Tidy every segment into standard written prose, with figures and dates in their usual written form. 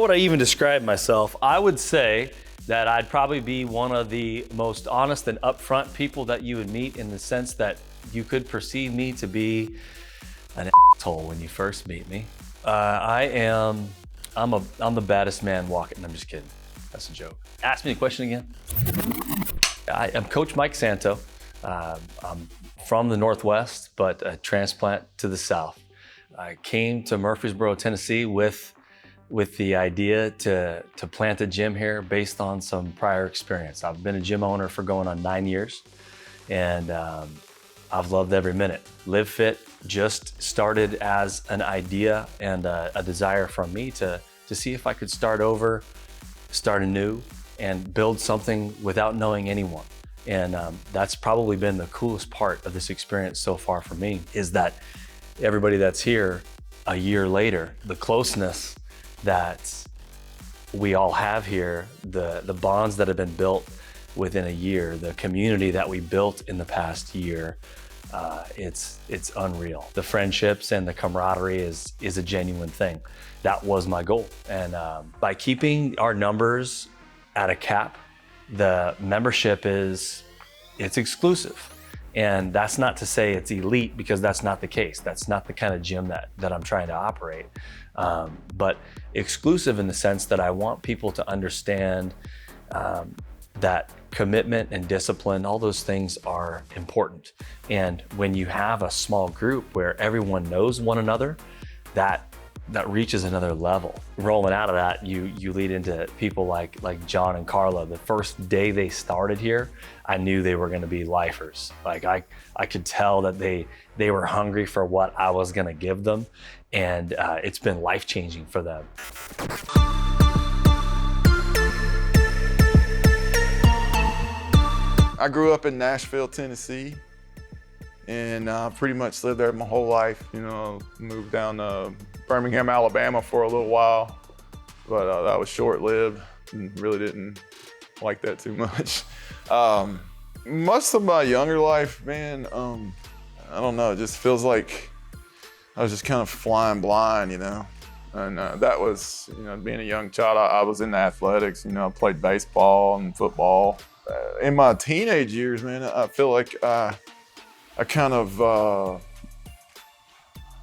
would I even describe myself? I would say that I'd probably be one of the most honest and upfront people that you would meet, in the sense that you could perceive me to be an asshole when you first meet me. I'm the baddest man walking. I'm just kidding. That's a joke. Ask me a question again. I am Coach Mike Santo. I'm from the Northwest, but a transplant to the South. I came to Murfreesboro, Tennessee with the idea to plant a gym here based on some prior experience. I've been a gym owner for going on 9 years, and I've loved every minute. Live Fit just started as an idea and a desire from me to see if I could start over, start anew, and build something without knowing anyone. And that's probably been the coolest part of this experience so far for me, is that everybody that's here a year later, the closeness that we all have here, the bonds that have been built within a year, the community that we built in the past year, it's unreal. The friendships and the camaraderie is a genuine thing. That was my goal. And by keeping our numbers at a cap, the membership it's exclusive. And that's not to say it's elite, because that's not the case. That's not the kind of gym that I'm trying to operate. But exclusive in the sense that I want people to understand that commitment and discipline, all those things are important. And when you have a small group where everyone knows one another, that reaches another level. Rolling out of that, you lead into people like John and Carla. The first day they started here, I knew they were gonna be lifers. Like I could tell that they were hungry for what I was gonna give them, and it's been life-changing for them. I grew up in Nashville, Tennessee, and pretty much lived there my whole life. You know, moved down to Birmingham, Alabama for a little while, but that was short-lived and really didn't like that too much. Most of my younger life, man, I don't know, it just feels like I was just kind of flying blind, you know? And that was, you know, being a young child, I was into athletics, you know, I played baseball and football. In my teenage years, man, I feel like I kind of,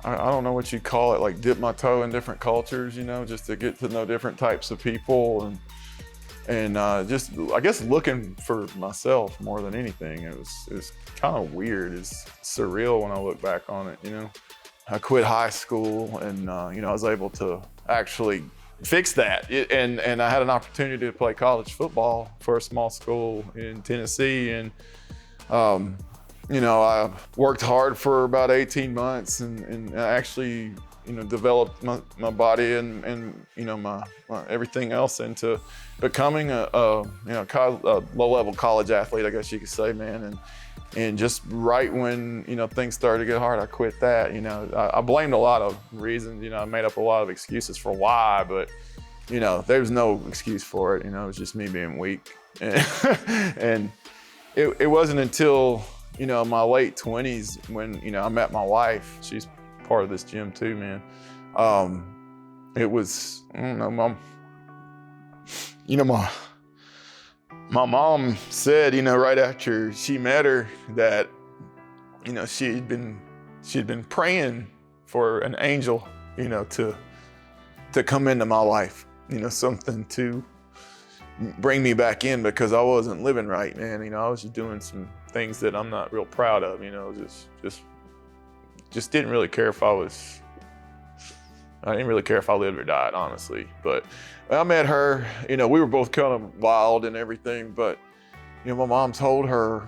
I don't know what you call it, like dip my toe in different cultures, you know, just to get to know different types of people, and just, I guess, looking for myself more than anything. It was kind of weird. It's surreal when I look back on it, you know. I quit high school, and you know, I was able to actually fix that. And I had an opportunity to play college football for a small school in Tennessee, and you know, I worked hard for about 18 months and actually, you know, developed my body and you know, my everything else into becoming a low-level college athlete, I guess you could say, man. And just right when, you know, things started to get hard, I quit that. You know, I blamed a lot of reasons. You know, I made up a lot of excuses for why, but, you know, there was no excuse for it. You know, it was just me being weak. And it wasn't until, you know, my late 20s when, you know, I met my wife. She's part of this gym too, man. It was, I don't know, my mom said, you know, right after she met her, that, you know, she'd been praying for an angel, you know, to come into my life, you know, something to bring me back in, because I wasn't living right, man. You know, I was just doing some things that I'm not real proud of, you know, just didn't really care if I didn't really care if I lived or died, honestly. But I met her, you know, we were both kind of wild and everything, but, you know, my mom told her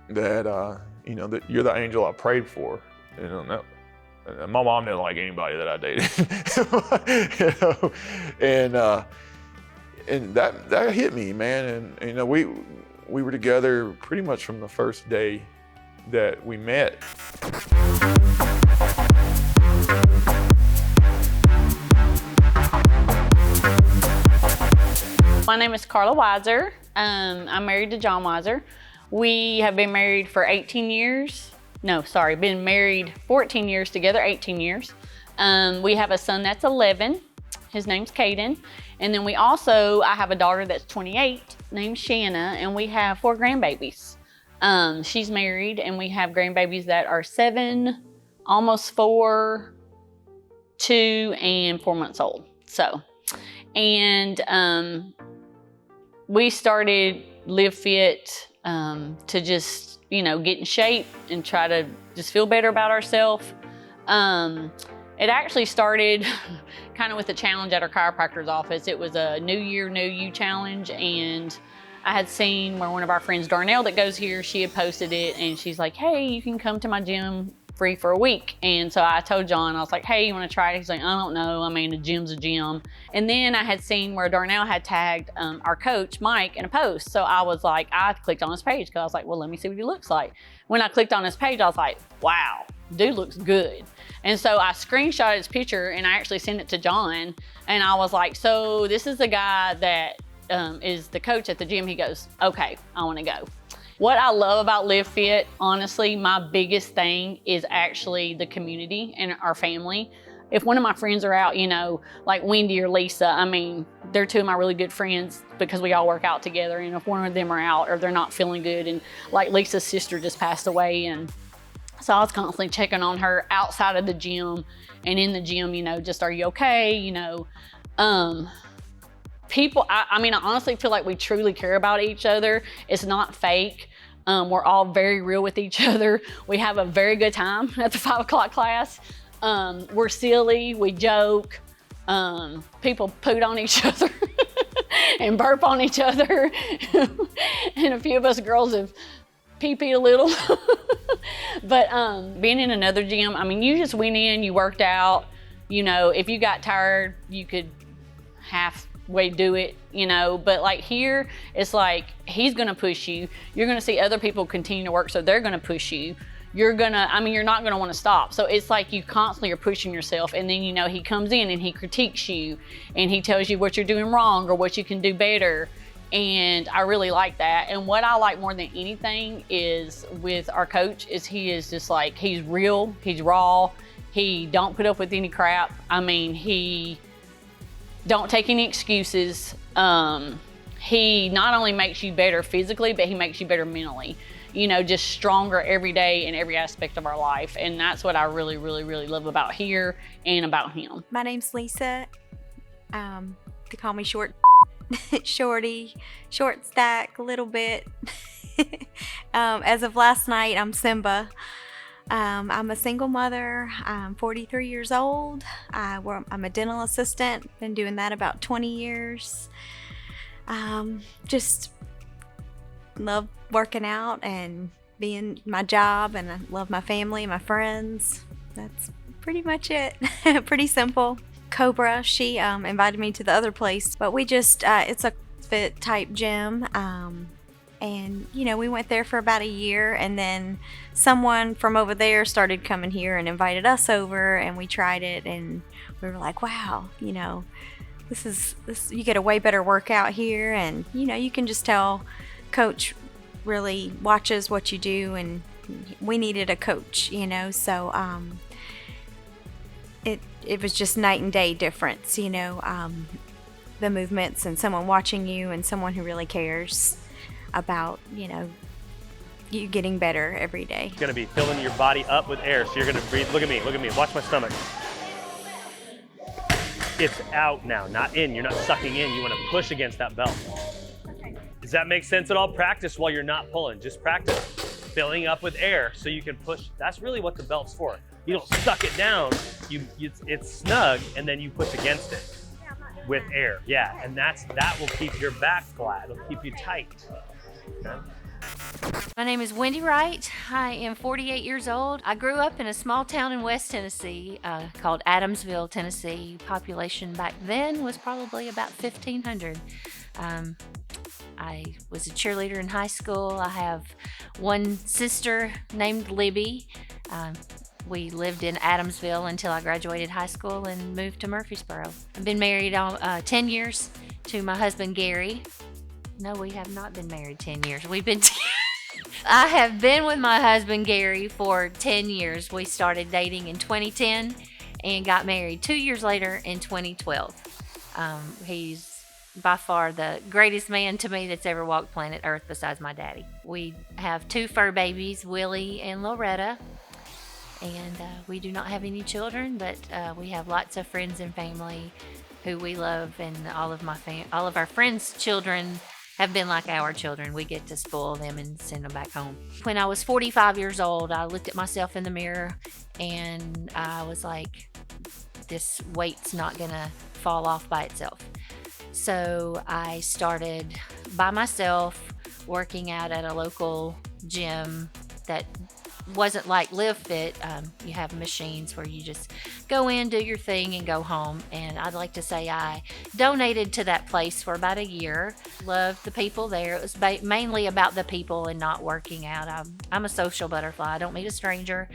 that, you know, that you're the angel I prayed for. You know, and my mom didn't like anybody that I dated, you know, and that hit me, man. And, you know, we were together pretty much from the first day that we met. My name is Carla Weiser. I'm married to John Weiser. We have been married for 18 years. No, sorry, been married 14 years together, 18 years. We have a son that's 11. His name's Caden. And then I have a daughter that's 28 named Shanna, and we have 4 grandbabies. She's married, and we have grandbabies that are 7, almost 4, 2, and 4 months old. So, and we started Live Fit to just, get in shape and try to just feel better about ourselves. It actually started kind of with a challenge at our chiropractor's office. It was a New Year, New You challenge, and I had seen where one of our friends, Darnell, that goes here, she had posted it, and she's like, hey, you can come to my gym free for a week. And so I told John, I was like, hey, you want to try it? He's like, I don't know. I mean, a gym's a gym. And then I had seen where Darnell had tagged our coach, Mike, in a post. So I was like, I clicked on his page because I was like, well, let me see what he looks like. When I clicked on his page, I was like, wow, dude looks good. And so I screenshotted his picture and I actually sent it to John. And I was like, so this is the guy that is the coach at the gym. He goes, okay, I want to go. What I love about Live Fit, honestly, my biggest thing is actually the community and our family. If one of my friends are out, like Wendy or Lisa, I mean, they're 2 of my really good friends because we all work out together. And if one of them are out or they're not feeling good, and like Lisa's sister just passed away, and so I was constantly checking on her outside of the gym and in the gym, just, are you okay? People, I honestly feel like we truly care about each other. It's not fake. We're all very real with each other. We have a very good time at the 5 o'clock class. We're silly, we joke. People poot on each other and burp on each other. And a few of us girls have pee-peed a little. But being in another gym, you just went in, you worked out. If you got tired, you could halfway do it, but like here, it's like he's gonna push you. You're gonna see other people continue to work, so they're gonna push you. You're not gonna wanna stop. So it's like you constantly are pushing yourself, and then he comes in and he critiques you and he tells you what you're doing wrong or what you can do better. And I really like that. And what I like more than anything is with our coach is he is just like, he's real, he's raw, he don't put up with any crap. He don't take any excuses. He not only makes you better physically, but he makes you better mentally. Just stronger every day in every aspect of our life. And that's what I really, really, really love about here and about him. My name's Lisa. They call me Shorty, short stack a little bit. As of last night, I'm Simba. I'm a single mother. I'm 43 years old. I'm a dental assistant. Been doing that about 20 years. Just love working out and being my job, and I love my family, my friends. That's pretty much it. Pretty simple. Cobra, she invited me to the other place, but we just, it's a fit type gym. And, we went there for about a year, and then someone from over there started coming here and invited us over, and we tried it, and we were like, wow, this you get a way better workout here. And, you can just tell Coach really watches what you do, and we needed a coach, so it was just night and day difference, the movements and someone watching you and someone who really cares about, you getting better every day. You're gonna be filling your body up with air, so you're gonna breathe. Look at me, watch my stomach. It's out now, not in. You're not sucking in. You wanna push against that belt. Okay. Does that make sense at all? Practice while you're not pulling. Just practice filling up with air so you can push. That's really what the belt's for. You don't suck it down, it's snug, and then you push against it with air. Yeah, and that will keep your back flat. It'll keep you tight. Okay? My name is Wendy Wright. I am 48 years old. I grew up in a small town in West Tennessee called Adamsville, Tennessee. Population back then was probably about 1,500. I was a cheerleader in high school. I have one sister named Libby. We lived in Adamsville until I graduated high school and moved to Murfreesboro. I've been married 10 years to my husband, Gary. No, we have not been married 10 years. I have been with my husband, Gary, for 10 years. We started dating in 2010 and got married 2 years later in 2012. He's by far the greatest man to me that's ever walked planet Earth besides my daddy. We have 2 fur babies, Willie and Loretta, and we do not have any children, but we have lots of friends and family who we love, and all of our friends' children have been like our children. We get to spoil them and send them back home. When I was 45 years old, I looked at myself in the mirror and I was like, this weight's not gonna fall off by itself. So I started by myself working out at a local gym that wasn't like Live Fit. You have machines where you just go in, do your thing, and go home. And I'd like to say I donated to that place for about a year. Loved the people there. It was mainly about the people and not working out. I'm a social butterfly. I don't meet a stranger.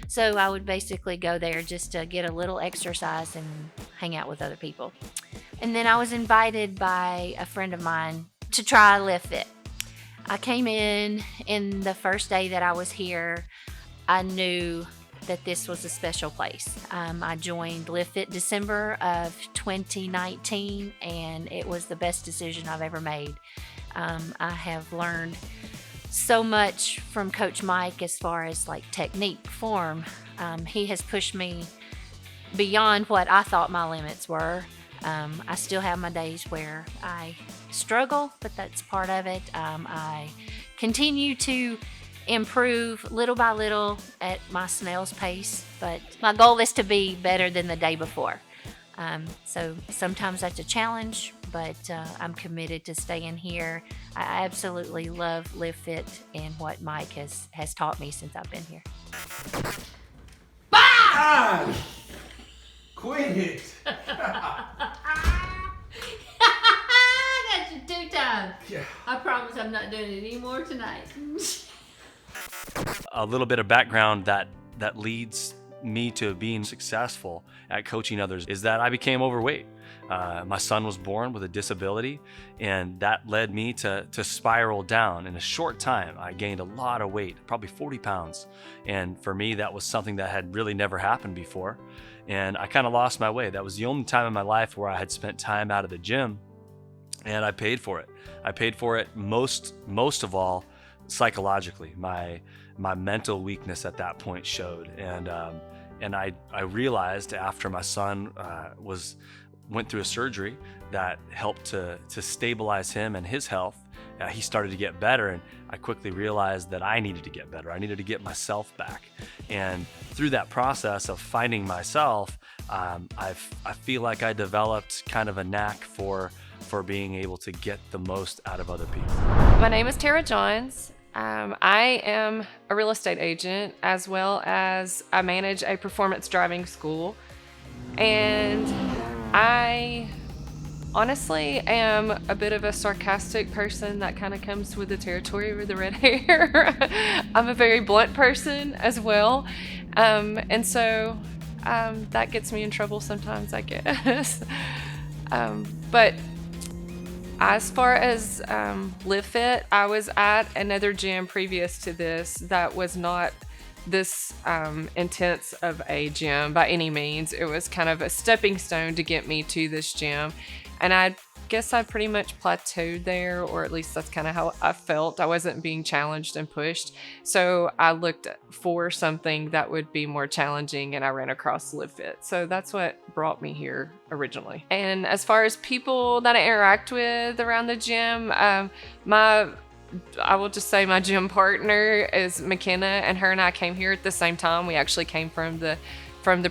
So I would basically go there just to get a little exercise and hang out with other people. And then I was invited by a friend of mine to try Live Fit. I came in the first day that I was here. I knew that this was a special place. I joined Live Fit December of 2019, and it was the best decision I've ever made. I have learned so much from Coach Mike as far as like technique, form. He has pushed me beyond what I thought my limits were. I still have my days where I struggle, but that's part of it. I continue to improve little by little at my snail's pace, but my goal is to be better than the day before. So sometimes that's a challenge, but I'm committed to staying here. I absolutely love Live Fit and what Mike has taught me since I've been here. Ah! Quit it! I got you 2 times. Yeah. I promise I'm not doing it anymore tonight. A little bit of background that leads me to being successful at coaching others is that I became overweight. My son was born with a disability, and that led me to spiral down. In a short time, I gained a lot of weight, probably 40 pounds. And for me, that was something that had really never happened before. And I kind of lost my way. That was the only time in my life where I had spent time out of the gym, and I paid for it. I paid for it most of all psychologically. My mental weakness at that point showed, and I realized after my son went through a surgery that helped to stabilize him and his health. He started to get better, and I quickly realized that I needed to get better. I needed to get myself back. And through that process of finding myself, I feel like I developed kind of a knack for being able to get the most out of other people. My name is Tara Johns. I am a real estate agent, as well as I manage a performance driving school. And I honestly am a bit of a sarcastic person. That kind of comes with the territory with the red hair. I'm a very blunt person as well. And so that gets me in trouble sometimes, I guess. But as far as Live Fit, I was at another gym previous to this that was not this intense of a gym by any means. It was kind of a stepping stone to get me to this gym. And I guess I pretty much plateaued there, or at least that's kind of how I felt. I wasn't being challenged and pushed. So I looked for something that would be more challenging, and I ran across Live Fit. So that's what brought me here originally. And as far as people that I interact with around the gym, I will just say my gym partner is Mckenna, and her and I came here at the same time. We actually came from the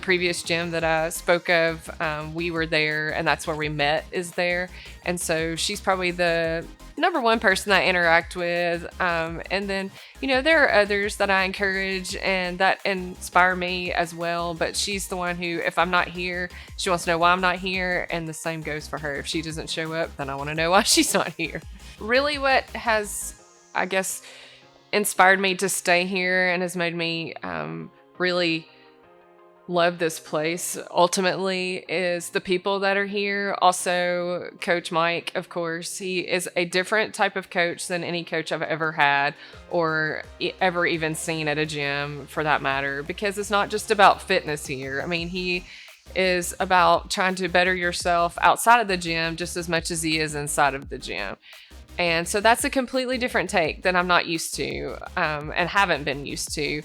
previous gym that I spoke of. We were there, and that's where we met, is there. And so she's probably the number one person I interact with. And then, there are others that I encourage and that inspire me as well. But she's the one who, if I'm not here, she wants to know why I'm not here. And the same goes for her. If she doesn't show up, then I want to know why she's not here. Really what has, I guess, inspired me to stay here and has made me really love this place ultimately is the people that are here. Also, Coach Mike, of course. He is a different type of coach than any coach I've ever had or ever even seen at a gym, for that matter, because it's not just about fitness here. I mean, he is about trying to better yourself outside of the gym just as much as he is inside of the gym. And so that's a completely different take that I'm not used to and haven't been used to.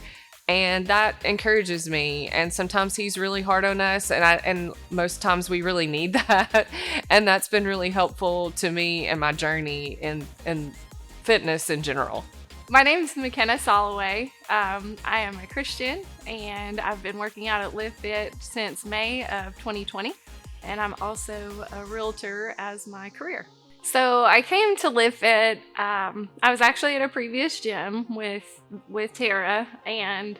And that encourages me. And sometimes he's really hard on us, and most times we really need that. And that's been really helpful to me and my journey in fitness in general. My name is Mckenna. I am a Christian, and I've been working out at Live Fit since May of 2020. And I'm also a realtor as my career. So I came to Live Fit. I was actually at a previous gym with Tara, and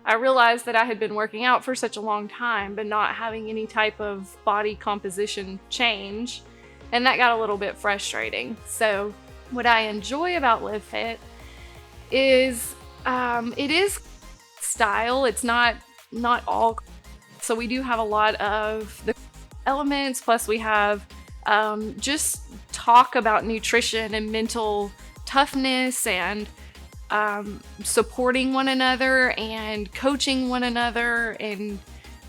I realized that I had been working out for such a long time, but not having any type of body composition change. And that got a little bit frustrating. So what I enjoy about Live Fit is it is style. It's not all. So we do have a lot of the elements, plus we have just talk about nutrition and mental toughness and supporting one another and coaching one another and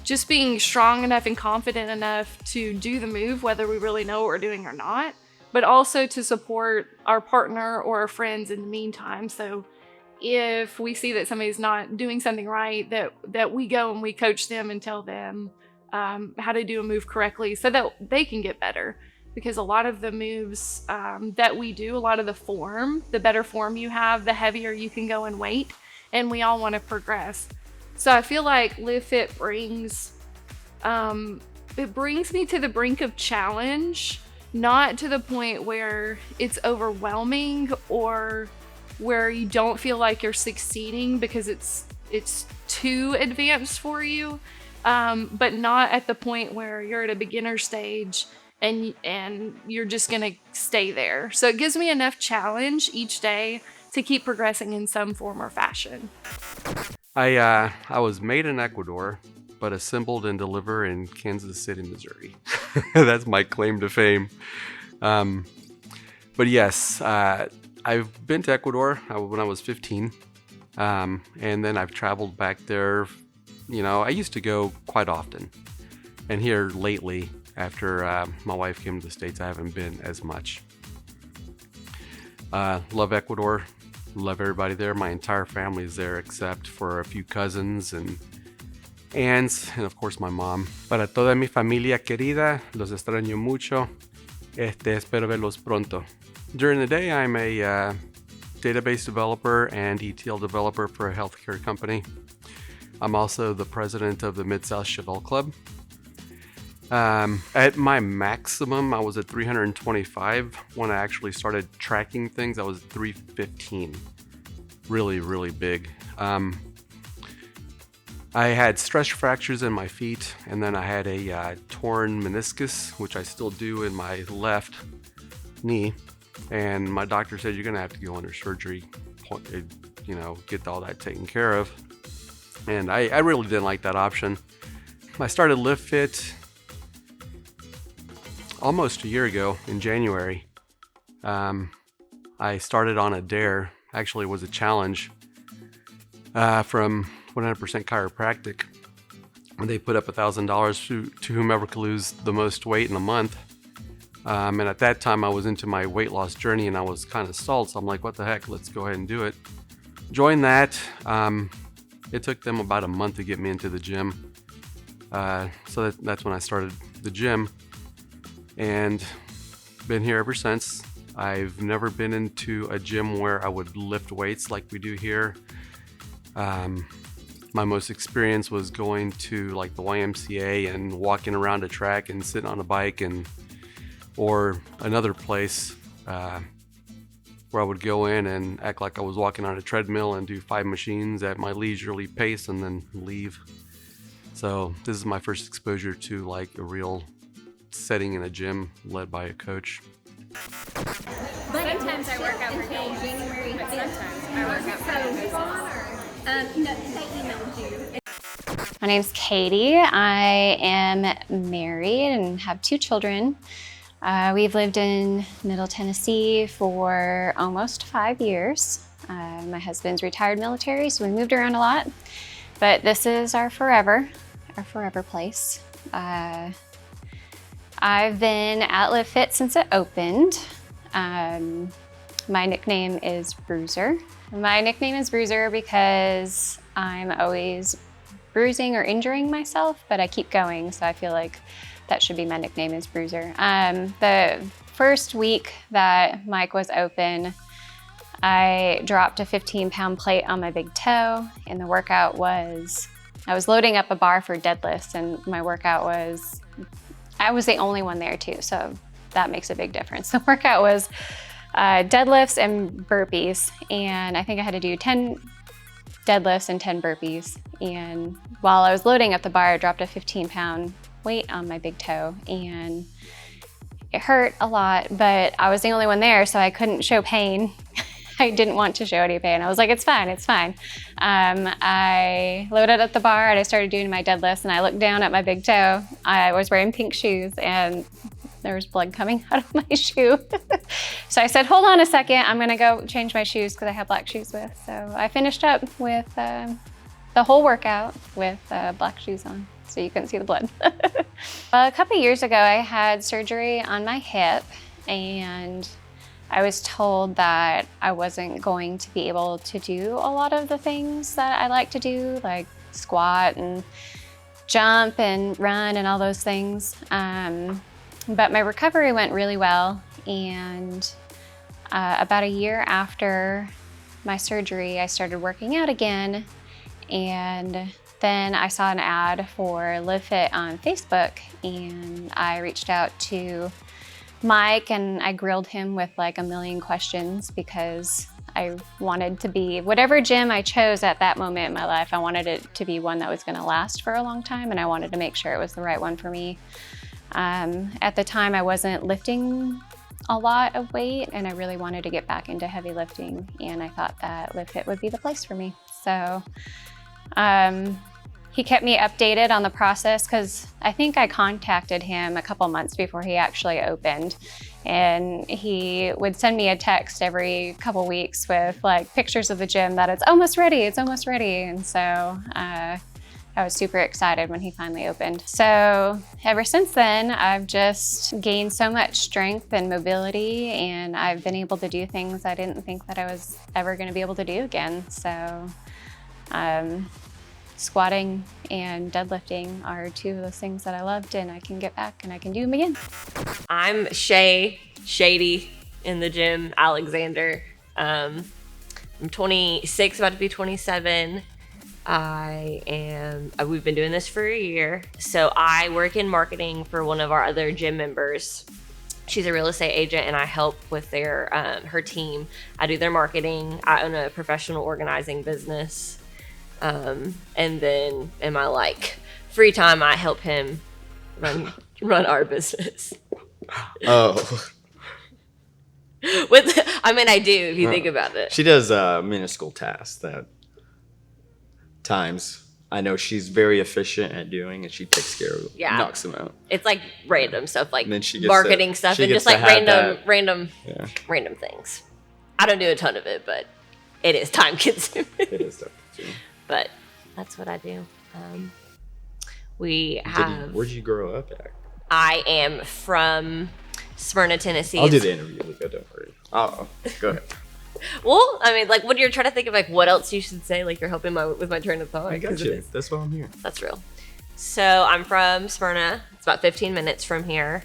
just being strong enough and confident enough to do the move, whether we really know what we're doing or not, but also to support our partner or our friends in the meantime. So if we see that somebody's not doing something right, that we go and we coach them and tell them how to do a move correctly so that they can get better. Because a lot of the moves that we do, a lot of the better form you have, the heavier you can go in weight, and we all want to progress. So I feel like Live Fit brings me to the brink of challenge, not to the point where it's overwhelming or where you don't feel like you're succeeding because it's too advanced for you, but not at the point where you're at a beginner stage and you're just gonna stay there. So it gives me enough challenge each day to keep progressing in some form or fashion. I was made in Ecuador, but assembled and delivered in Kansas City, Missouri. That's my claim to fame. But yes, I've been to Ecuador when I was 15, and then I've traveled back there. You know, I used to go quite often, and here lately, after my wife came to the States, I haven't been as much. Love Ecuador, love everybody there. My entire family is there except for a few cousins and aunts, and of course my mom. Para toda mi familia querida, los extraño mucho. Espero verlos pronto. During the day, I'm a database developer and ETL developer for a healthcare company. I'm also the president of the Mid-South Chevelle Club. At my maximum, I was at 325. When I actually started tracking things, I was 315. Really, really big. I had stress fractures in my feet, and then I had a torn meniscus, which I still do in my left knee. And my doctor said, you're going to have to go under surgery, get all that taken care of. And I really didn't like that option. I started Live Fit almost a year ago in January. I started on a dare. Actually, it was a challenge from 100% Chiropractic. They put up $1,000 to whomever could lose the most weight in a month. And at that time, I was into my weight loss journey and I was kind of stalled. So I'm like, what the heck? Let's go ahead and do it. Joined that. It took them about a month to get me into the gym. So that's when I started the gym. And been here ever since. I've never been into a gym where I would lift weights like we do here. My most experience was going to like the YMCA and walking around a track and sitting on a bike, or another place where I would go in and act like I was walking on a treadmill and do 5 machines at my leisurely pace and then leave. So this is my first exposure to like a real setting in a gym led by a coach. Sometimes I work out for January, but sometimes I work out for they emailed you. My name's Katie. I am married and have 2 children. We've lived in Middle Tennessee for almost 5 years. My husband's retired military, so we moved around a lot. But this is our forever place. I've been at Live Fit since it opened. My nickname is Bruiser. My nickname is Bruiser because I'm always bruising or injuring myself, but I keep going, so I feel like that should be my nickname is Bruiser. The first week that Mike was open, I dropped a 15-pound plate on my big toe, and the workout was, I was loading up a bar for deadlifts, and my workout was, I was the only one there too, so that makes a big difference. The workout was deadlifts and burpees, and I think I had to do 10 deadlifts and 10 burpees. And while I was loading up the bar, I dropped a 15-pound weight on my big toe, and it hurt a lot, but I was the only one there, so I couldn't show pain. I didn't want to show any pain. I was like, it's fine, it's fine. I loaded up the bar and I started doing my deadlifts, and I looked down at my big toe. I was wearing pink shoes and there was blood coming out of my shoe. So I said, hold on a second, I'm gonna go change my shoes because I have black shoes with. So I finished up with the whole workout with black shoes on, so you couldn't see the blood. A couple years ago, I had surgery on my hip, and I was told that I wasn't going to be able to do a lot of the things that I like to do, like squat and jump and run and all those things. But my recovery went really well, and about a year after my surgery, I started working out again, and then I saw an ad for Live Fit on Facebook, and I reached out to Mike and I grilled him with like a million questions because I wanted to be, whatever gym I chose at that moment in my life, I wanted it to be one that was gonna last for a long time, and I wanted to make sure it was the right one for me. At the time, I wasn't lifting a lot of weight, and I really wanted to get back into heavy lifting, and I thought that Live Fit would be the place for me. So he kept me updated on the process, because I think I contacted him a couple months before he actually opened, and he would send me a text every couple weeks with like pictures of the gym that it's almost ready, it's almost ready. And so I was super excited when he finally opened. So ever since then, I've just gained so much strength and mobility, and I've been able to do things I didn't think that I was ever gonna be able to do again. So squatting and deadlifting are two of those things that I loved, and I can get back and I can do them again. I'm Shady in the gym, Alexander. I'm 26, about to be 27. We've been doing this for a year. So I work in marketing for one of our other gym members. She's a real estate agent, and I help with her team. I do their marketing. I own a professional organizing business. And then in my like free time, I help him run our business. Oh. I do, if you think about it. She does minuscule tasks that times I know she's very efficient at doing, and she takes care of, knocks them out. It's like random stuff, like then she gets marketing stuff, and just like random things. I don't do a ton of it, but it is time consuming. It is time consuming. But that's what I do. Where'd you grow up at? I am from Smyrna, Tennessee. I'll do the interview, Luca, don't worry. Oh, go ahead. Well, I mean, like, when you're trying to think of like what else you should say, like you're helping with my train of thought. I got you. That's why I'm here. That's real. So I'm from Smyrna. It's about 15 minutes from here.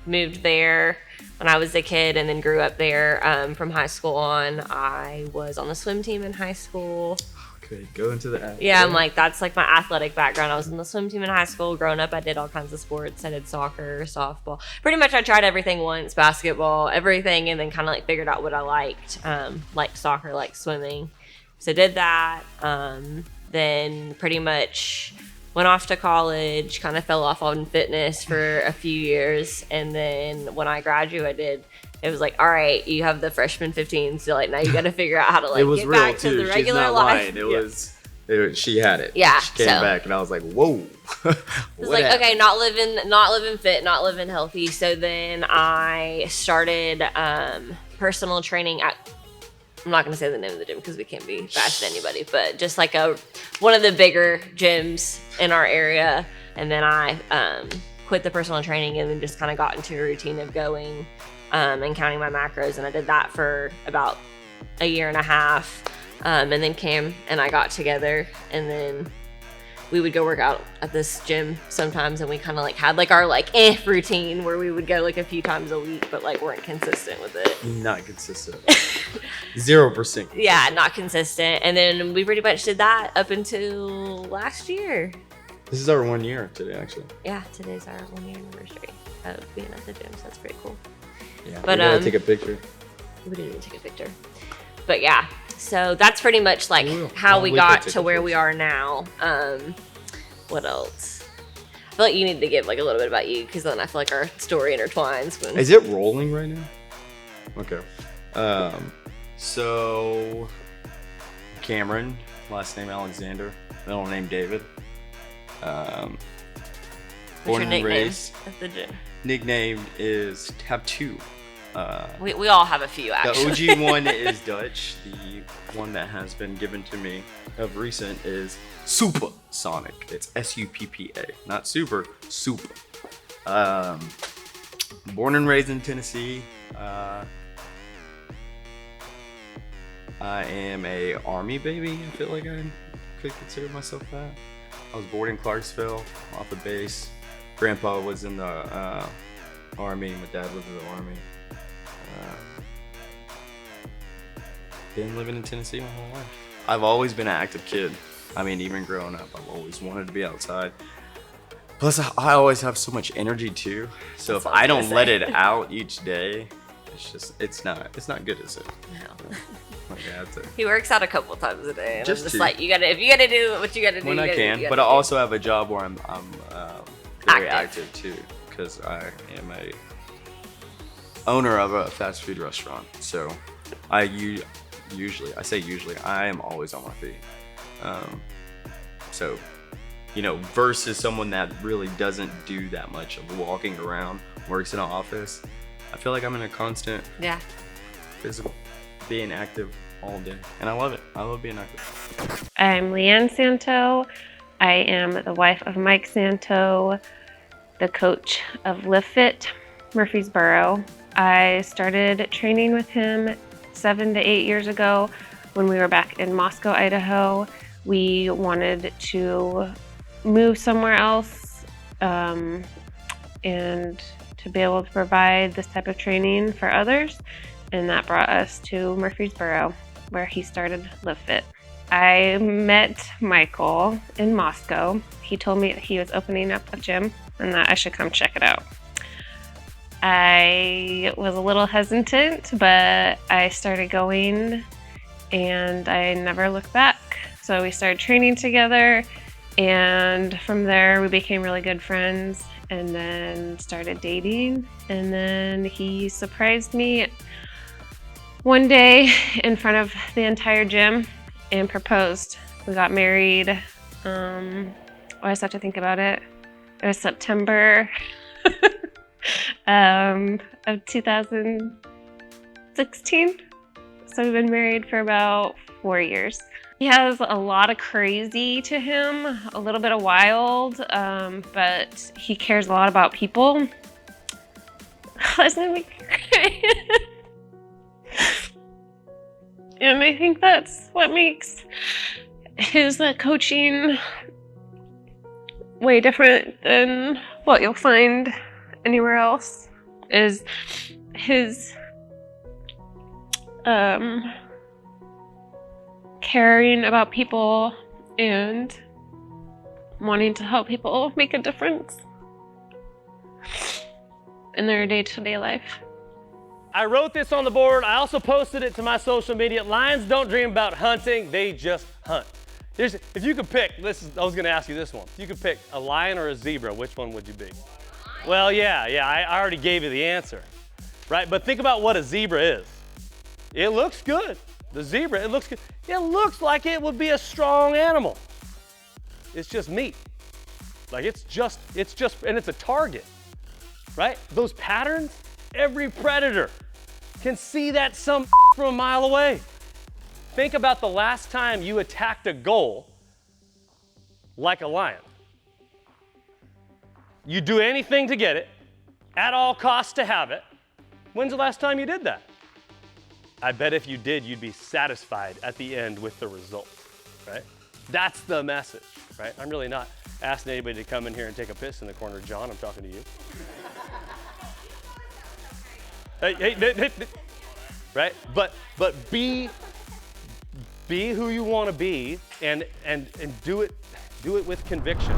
Moved there when I was a kid, and then grew up there from high school on. I was on the swim team in high school. Okay, go into the Yeah, I'm like, that's like my athletic background. I was in the swim team in high school. Growing up, I did all kinds of sports. I did soccer, softball. Pretty much I tried everything once, basketball, everything, and then kind of like figured out what I liked. Like soccer, like swimming. So did that. Then pretty much went off to college, kind of fell off on fitness for a few years. And then when I graduated, it was like, all right, you have the freshman 15, so like now you got to figure out how to like get back to the regular life. She had it. Yeah. She came back, and I was like, whoa. It's like, okay, not living fit, not living healthy. So then I started personal training at, I'm not gonna say the name of the gym because we can't be bashing anybody, but just like one of the bigger gyms in our area. And then I quit the personal training and then just kind of got into a routine of going and counting my macros. And I did that for about a year and a half. And then Cam and I got together, and then we would go work out at this gym sometimes, and we kind of like had like our like routine where we would go like a few times a week, but like weren't consistent with it. Not consistent. 0%. Yeah, not consistent. And then we pretty much did that up until last year. This is our 1 year today, actually. Yeah, today's our 1 year anniversary of being at the gym, so that's pretty cool. Yeah, but we gotta take a picture. We didn't even take a picture. But yeah, so that's pretty much like how we got to where we are now. What else? I feel like you need to give like a little bit about you, because then I feel like our story intertwines. Is it rolling right now? Okay. So Cameron, last name Alexander, middle name David. What's Born your and nickname raised. at the gym? Nickname is Tab 2. We all have a few, actually. The OG one is Dutch. The one that has been given to me of recent is Super Sonic. It's S-U-P-P-A, not super, super. Born and raised in Tennessee. I am a Army baby. I feel like I could consider myself that. I was born in Clarksville, off the base. Grandpa was in the Army. My dad was in the Army. Been living in Tennessee my whole life. I've always been an active kid. I mean, even growing up, I've always wanted to be outside. Plus, I always have so much energy too. So That's if what I I was don't gonna let say. it out each day, it's not good, is it? No. Like I have to. He works out a couple times a day. And Just I'm just two. like, if you gotta do what you gotta do. When you I gotta can, do, you but gotta I do. also have a job where I'm very active too, because I am a owner of a fast food restaurant. So I am always on my feet. So, versus someone that really doesn't do that much of walking around, works in an office, I feel like I'm in a constant physical, being active all day. And I love it. I love being active. I'm Leanne Santo. I am the wife of Mike Santo, the coach of Live Fit Murfreesboro. I started training with him 7 to 8 years ago when we were back in Moscow, Idaho. We wanted to move somewhere else and to be able to provide this type of training for others. And that brought us to Murfreesboro, where he started Live Fit. I met Michael in Moscow. He told me that he was opening up a gym and that I should come check it out. I was a little hesitant, but I started going and I never looked back. So we started training together, and from there we became really good friends and then started dating. And then he surprised me one day in front of the entire gym and proposed. We got married. I always have to think about it. It was September of 2016. So we've been married for about 4 years. He has a lot of crazy to him, a little bit of wild, but he cares a lot about people. Listen to me cry. And I think that's what makes his coaching way different than what you'll find anywhere else, is his caring about people and wanting to help people make a difference in their day-to-day life. I wrote this on the board. I also posted it to my social media. Lions don't dream about hunting, they just hunt. If you could pick, I was gonna ask you this one. If you could pick a lion or a zebra, which one would you be? Well, yeah, I already gave you the answer, right? But think about what a zebra is. It looks good. The zebra, it looks good. It looks like it would be a strong animal. It's just meat. Like it's just, and it's a target, right? Those patterns, every predator can see that from a mile away. Think about the last time you attacked a goal like a lion. You do anything to get it, at all costs to have it. When's the last time you did that? I bet if you did, you'd be satisfied at the end with the result, right? That's the message, right? I'm really not asking anybody to come in here and take a piss in the corner. John, I'm talking to you. Hey, right? But be who you want to be and do it with conviction.